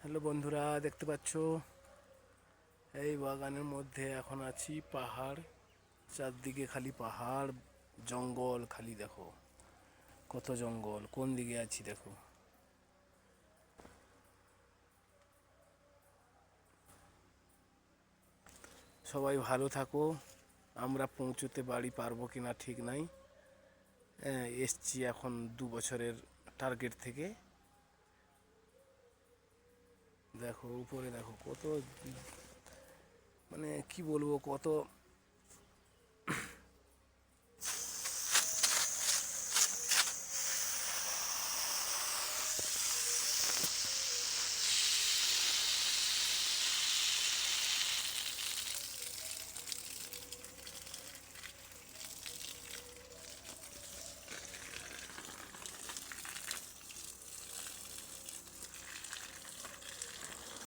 Hello বন্ধুরা, দেখতে পাচ্ছ এই বাগানের মধ্যে এখন আছি। পাহাড়, চারদিকে খালি পাহাড়, জঙ্গল, খালি দেখো কত জঙ্গল। কোন দিকে আছি দেখো। সবাই ভালো থাকো। আমরা পৌঁছতে বাড়ি পারবো কিনা ঠিক নাই। এসছি এখন 2 বছরের টার্গেট থেকে। দেখো উপরে দেখো কত, মানে কি বলবো, কত